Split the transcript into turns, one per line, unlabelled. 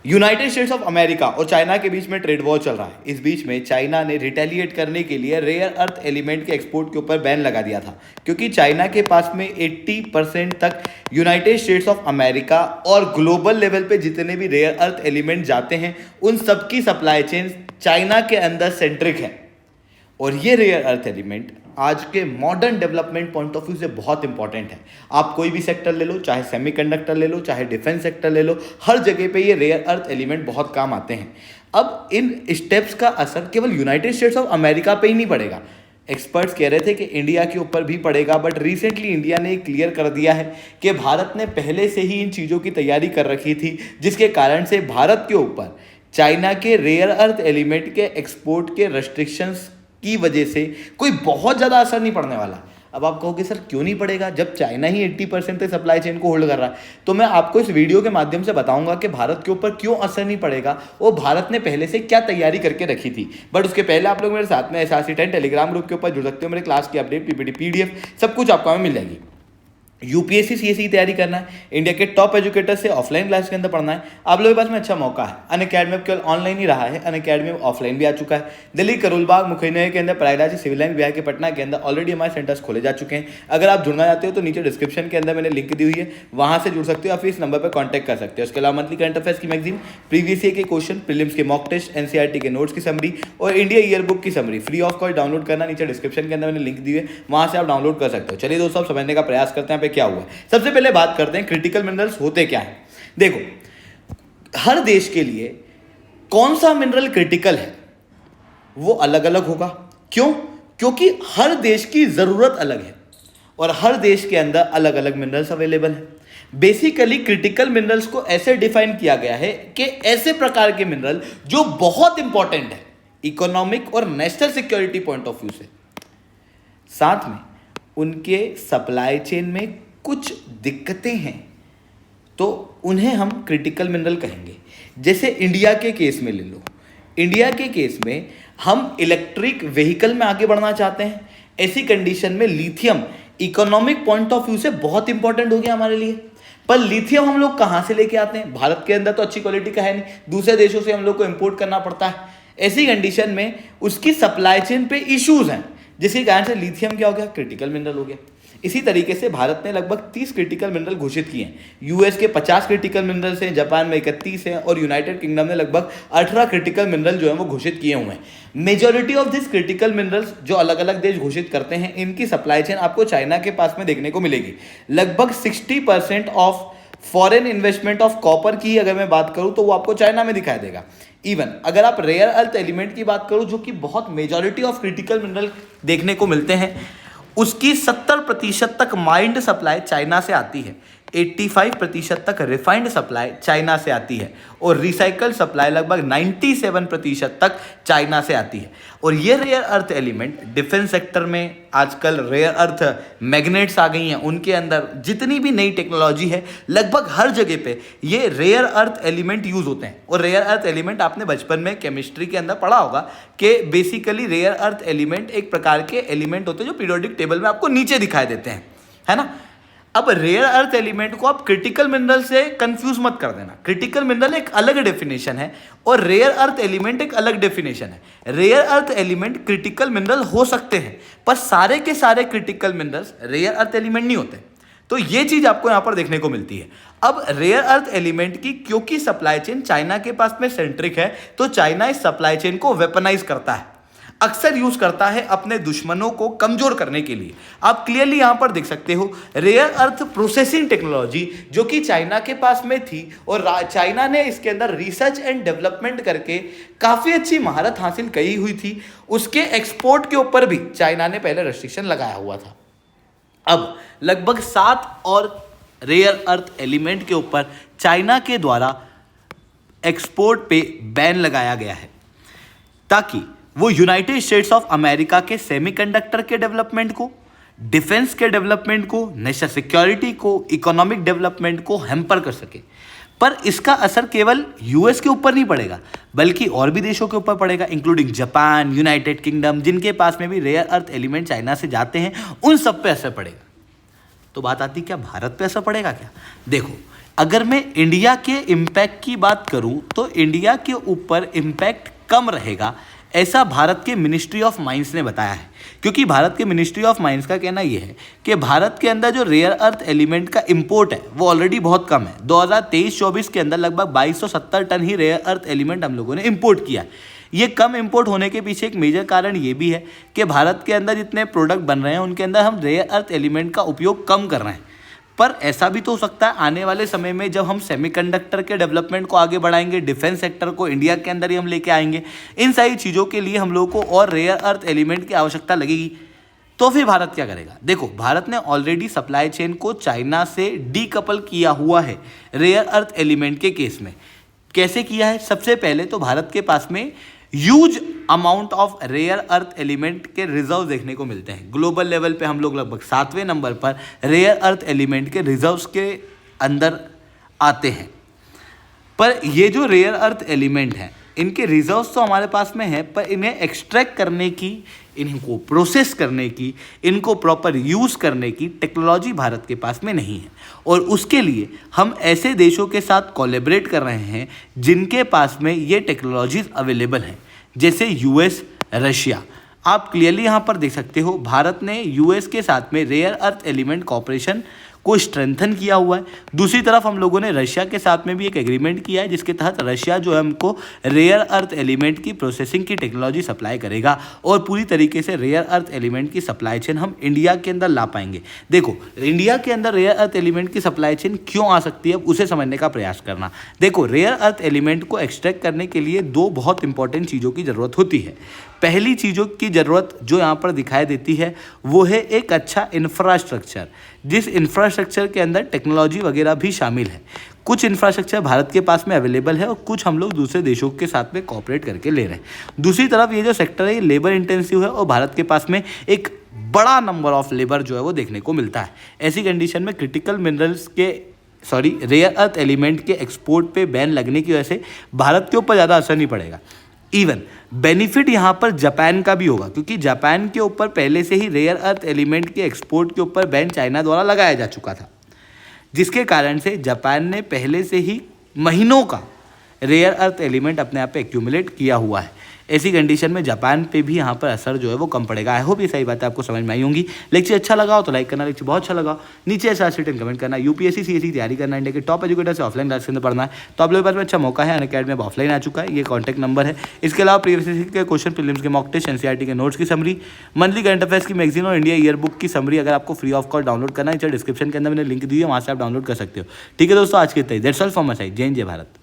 United states of America और China के बीच में ट्रेड वॉर चल रहा है। इस बीच में चाइना ने रिटेलिएट करने के लिए रेयर अर्थ एलिमेंट के एक्सपोर्ट के ऊपर बैन लगा दिया था, क्योंकि चाइना के पास में 80% तक यूनाइटेड स्टेट्स ऑफ अमेरिका और ग्लोबल लेवल पे जितने भी रेयर अर्थ एलिमेंट जाते हैं उन सबकी सप्लाई चेन चाइना के अंदर सेंट्रिक है। और ये रेयर अर्थ एलिमेंट आज के modern development point of view से बहुत इंपॉर्टेंट है। आप कोई भी सेक्टर ले लो, चाहे सेमीकंडक्टर ले लो, चाहे डिफेंस सेक्टर ले लो, हर जगह पे ये रेयर अर्थ एलिमेंट बहुत काम आते हैं। अब इन स्टेप्स का असर केवल यूनाइटेड स्टेट्स ऑफ अमेरिका पे ही नहीं पड़ेगा। एक्सपर्ट्स कह रहे थे कि इंडिया के ऊपर भी पड़ेगा, बट रिसेंटली इंडिया ने क्लियर कर दिया है कि भारत ने पहले से ही इन चीज़ों की तैयारी कर रखी थी, जिसके कारण से भारत के ऊपर चाइना के रेयर अर्थ एलिमेंट के एक्सपोर्ट के रेस्ट्रिक्शंस की वजह से कोई बहुत ज़्यादा असर नहीं पड़ने वाला। अब आप कहोगे सर क्यों नहीं पड़ेगा जब चाइना ही 80% तक सप्लाई चेन को होल्ड कर रहा है। तो मैं आपको इस वीडियो के माध्यम से बताऊंगा कि भारत के ऊपर क्यों असर नहीं पड़ेगा और भारत ने पहले से क्या तैयारी करके रखी थी। बट उसके पहले आप लोग मेरे साथ में SRC10 टेलीग्राम ग्रुप के ऊपर जुड़ सकते हो। मेरे क्लास की अपडेट, PPT, PDF सब कुछ आपको हमें मिल जाएगी। UPSC CSE की तैयारी करना है, इंडिया के टॉप एजुकेटर से ऑफलाइन क्लास के अंदर पढ़ना है, आप लोगों के पास में अच्छा मौका है। अनअकैडमी अब केवल ऑनलाइन ही रहा है, अनअकैडमी ऑफलाइन भी आ चुका है। दिल्ली करोलबाग मुखर्जी के अंदर, प्रयागराज सिविल लाइन, बिहार के पटना के अंदर ऑलरेडी हमारे सेंटर्स खोले जा चुके हैं। अगर आप जुड़ना चाहते हो तो नीचे डिस्क्रिप्शन के अंदर मैंने लिंक दी हुई है, वहाँ से जुड़ सकते हो या फिर इस नंबर पर कॉन्टैक्ट कर सकते हो। उसके अलावा मंथली करंट अफेयर्स की मैगजीन, प्रीवियस ईयर के क्वेश्चन, प्रीलिम्स के मॉक टेस्ट, NCERT के नोट्स की समरी और इंडिया ईयर बुक की summary free of cost download करना नीचे डिस्क्रिप्शन के अंदर मैंने लिंक दी है, वहाँ से आप डाउनलोड कर सकते हो। चलिए दोस्तों, आप समझने का प्रयास करते हैं यहाँ पे क्या हुआ है। सबसे पहले बात करते हैं क्रिटिकल मिनरल्स होते क्या हैं। देखो, हर देश के लिए कौन सा मिनरल क्रिटिकल है वो अलग अलग होगा। क्यों? क्योंकि हर देश की जरूरत अलग है और हर देश के अंदर अलग अलग मिनरल्स अवेलेबल है। बेसिकली क्रिटिकल मिनरल्स को ऐसे डिफाइन किया गया है कि ऐसे प्रकार के मिनरल जो बहुत इंपॉर्टेंट है इकोनॉमिक और national security point of view से, साथ में उनके सप्लाई चेन में कुछ दिक्कतें हैं तो उन्हें हम क्रिटिकल मिनरल कहेंगे। जैसे इंडिया के केस में ले लो, इंडिया के केस में हम इलेक्ट्रिक व्हीकल में आगे बढ़ना चाहते हैं। ऐसी कंडीशन में lithium economic point of view से बहुत इंपॉर्टेंट हो गया हमारे लिए। पर लिथियम हम लोग कहाँ से लेके आते हैं? भारत के अंदर तो अच्छी क्वालिटी का है नहीं, दूसरे देशों से हम लोग को इंपोर्ट करना पड़ता है। ऐसी कंडीशन में उसकी सप्लाई चेन पे इश्यूज हैं, जिसके कारण से लिथियम क्या हो गया? क्रिटिकल मिनरल हो गया। इसी तरीके से भारत ने लगभग 30 क्रिटिकल मिनरल घोषित किए हैं। यूएस के 50 क्रिटिकल मिनरल्स हैं, जापान में 31 हैं और यूनाइटेड किंगडम ने लगभग 18 क्रिटिकल मिनरल जो है वो घोषित किए हुए हैं। Majority of this critical minerals जो अलग अलग देश घोषित करते हैं, इनकी सप्लाई चेन आपको चाइना के पास में देखने को मिलेगी। लगभग 60% of foreign investment of copper की अगर मैं बात करूं तो वो आपको चाइना में दिखाई देगा। इवन अगर आप रेयर अर्थ एलिमेंट की बात करो, जो कि बहुत मेजॉरिटी ऑफ क्रिटिकल मिनरल देखने को मिलते हैं, उसकी 70% तक माइंड सप्लाई चाइना से आती है, 85% तक रिफाइंड सप्लाई चाइना से आती है और रिसाइकल सप्लाई लगभग 97% तक चाइना से आती है। और ये rare earth element defence sector में आजकल रेयर अर्थ मैग्नेट्स आ गई हैं, उनके अंदर जितनी भी नई टेक्नोलॉजी है लगभग हर जगह पे ये रेयर अर्थ एलिमेंट यूज होते हैं। और रेयर अर्थ एलिमेंट आपने बचपन में केमिस्ट्री के अंदर पढ़ा होगा कि बेसिकली रेयर अर्थ एलिमेंट एक प्रकार के एलिमेंट होते हैं जो पीरियोडिक टेबल में आपको नीचे दिखाई देते हैं, है ना। अब रेयर अर्थ एलिमेंट को आप क्रिटिकल मिनरल से कंफ्यूज मत कर देना। क्रिटिकल मिनरल एक अलग डेफिनेशन है और रेयर अर्थ एलिमेंट एक अलग डेफिनेशन है। Rare earth element critical mineral हो सकते हैं, पर सारे के सारे critical minerals rare earth element नहीं होते। तो ये चीज आपको यहां पर देखने को मिलती है। अब रेयर अर्थ एलिमेंट की क्योंकि सप्लाई चेन चाइना के पास में सेंट्रिक है, तो चाइना इस सप्लाई चेन को वेपनाइज करता है, अक्सर यूज करता है अपने दुश्मनों को कमजोर करने के लिए। आप क्लियरली यहां पर देख सकते हो रेयर अर्थ प्रोसेसिंग टेक्नोलॉजी जो कि चाइना के पास में थी और चाइना ने इसके अंदर रिसर्च एंड डेवलपमेंट करके काफी अच्छी महारत हासिल की हुई थी। उसके एक्सपोर्ट के ऊपर भी चाइना ने पहले रेस्ट्रिक्शन लगाया हुआ था। अब लगभग 7 और रेयर अर्थ एलिमेंट के ऊपर चाइना के द्वारा एक्सपोर्ट पे बैन लगाया गया है, ताकि वो यूनाइटेड स्टेट्स ऑफ अमेरिका के सेमीकंडक्टर के डेवलपमेंट को, डिफेंस के डेवलपमेंट को, नेशनल सिक्योरिटी को, इकोनॉमिक डेवलपमेंट को हैम्पर कर सके। पर इसका असर केवल यूएस के ऊपर नहीं पड़ेगा, बल्कि और भी देशों के ऊपर पड़ेगा, इंक्लूडिंग जापान, यूनाइटेड किंगडम, जिनके पास में भी रेयर अर्थ एलिमेंट चाइना से जाते हैं, उन सब पे असर पड़ेगा। तो बात आती क्या भारत पे असर पड़ेगा क्या? देखो, अगर मैं इंडिया के इम्पैक्ट की बात करूं तो इंडिया के ऊपर इम्पैक्ट कम रहेगा, ऐसा भारत के मिनिस्ट्री ऑफ माइंस ने बताया है। क्योंकि भारत के मिनिस्ट्री ऑफ माइंस का कहना यह है कि भारत के अंदर जो रेयर अर्थ एलिमेंट का इंपोर्ट है वो ऑलरेडी बहुत कम है। 2023-24 के अंदर लगभग 2270 टन ही रेयर अर्थ एलिमेंट हम लोगों ने इंपोर्ट किया है। ये कम इंपोर्ट होने के पीछे एक मेजर कारण ये भी है कि भारत के अंदर जितने प्रोडक्ट बन रहे हैं उनके अंदर हम रेयर अर्थ एलिमेंट का उपयोग कम कर रहे हैं। पर ऐसा भी तो हो सकता है आने वाले समय में जब हम सेमीकंडक्टर के डेवलपमेंट को आगे बढ़ाएंगे, डिफेंस सेक्टर को इंडिया के अंदर ही हम लेके आएंगे, इन सारी चीज़ों के लिए हम लोगों को और रेयर अर्थ एलिमेंट की आवश्यकता लगेगी। तो फिर भारत क्या करेगा? देखो, भारत ने ऑलरेडी सप्लाई चेन को चाइना से डीकपल किया हुआ है रेयर अर्थ एलिमेंट के केस में। कैसे किया है? सबसे पहले तो भारत के पास में huge amount of rare earth element के रिजर्व देखने को मिलते हैं। ग्लोबल लेवल पे हम लोग लगभग 7वें नंबर पर रेयर अर्थ एलिमेंट के रिजर्व्स के अंदर आते हैं। पर ये जो रेयर अर्थ एलिमेंट हैं इनके रिजर्व्स तो हमारे पास में है, पर इन्हें एक्सट्रैक्ट करने की, इनको प्रोसेस करने की, इनको प्रॉपर यूज़ करने की टेक्नोलॉजी भारत के पास में नहीं है। और उसके लिए हम ऐसे देशों के साथ कोलैबोरेट कर रहे हैं जिनके पास में ये टेक्नोलॉजीज अवेलेबल हैं, जैसे यूएस, रशिया। आप क्लियरली यहाँ पर देख सकते हो भारत ने यूएस के साथ में रेयर अर्थ एलिमेंट कॉपरेशन को स्ट्रेंथन किया हुआ है। दूसरी तरफ हम लोगों ने रशिया के साथ में भी एक एग्रीमेंट किया है जिसके तहत रशिया जो है हमको रेयर अर्थ एलिमेंट की प्रोसेसिंग की टेक्नोलॉजी सप्लाई करेगा और पूरी तरीके से रेयर अर्थ एलिमेंट की सप्लाई चेन हम इंडिया के अंदर ला पाएंगे। देखो, इंडिया के अंदर रेयर अर्थ एलिमेंट की सप्लाई चेन क्यों आ सकती है उसे समझने का प्रयास करना। देखो, रेयर अर्थ एलिमेंट को एक्सट्रैक्ट करने के लिए दो बहुत इंपॉर्टेंट चीज़ों की ज़रूरत होती है। पहली चीज़ों की ज़रूरत जो यहाँ पर दिखाई देती है वो है एक अच्छा इंफ्रास्ट्रक्चर, जिस इंफ्रास्ट्रक्चर के अंदर टेक्नोलॉजी वगैरह भी शामिल है। कुछ इंफ्रास्ट्रक्चर भारत के पास में अवेलेबल है और कुछ हम लोग दूसरे देशों के साथ में कोऑपरेट करके ले रहे हैं। दूसरी तरफ ये जो सेक्टर है ये लेबर इंटेंसिव है और भारत के पास में एक बड़ा नंबर ऑफ लेबर जो है वो देखने को मिलता है। ऐसी कंडीशन में क्रिटिकल मिनरल्स के रेयर अर्थ एलिमेंट के एक्सपोर्ट पे बैन लगने की वजह से भारत के ऊपर ज़्यादा असर नहीं पड़ेगा। इवन बेनिफिट यहाँ पर जापान का भी होगा, क्योंकि जापान के ऊपर पहले से ही रेयर अर्थ एलिमेंट के एक्सपोर्ट के ऊपर बैन चाइना द्वारा लगाया जा चुका था, जिसके कारण से जापान ने पहले से ही महीनों का रेयर अर्थ एलिमेंट अपने आप पे एक्यूमुलेट किया हुआ है। ऐसी कंडीशन में जापान पे भी यहाँ पर असर जो है वो कम पड़ेगा। आई होप ये सही बात है आपको समझ में आई होंगी। लेक्चर अच्छा लगा हो तो लाइक करना, लेक्चर बहुत अच्छा लगा नीचे ऐसा रिटर्न कमेंट करना। यूपीएससी सीएससी की तैयारी करना, इंडिया के टॉप एजुकेटर से ऑफलाइन क्लास के अंदर पढ़ना है तो आप लोगों के पास में अच्छा मौका है। अनअकैडमी में ऑफलाइन आ चुका है, ये कॉन्टैक्ट नंबर है। इसके अलावा प्रीवियस के क्वेश्चन, प्रीलिम्स के मॉक टेस्ट, एनसीईआरटी के नोट्स की समरी, मंथली करंट अफेयर्स की मैगजीन और इंडिया ईयर बुक की समरी अगर आपको फ्री ऑफ कॉस्ट डाउनलोड करना है, डिस्क्रिप्शन के अंदर मैंने लिंक दी है, वहाँ से आप डाउनलोड कर सकते हो। ठीक है दोस्तों, आज के that's all from my side. जय हिंद, जय भारत।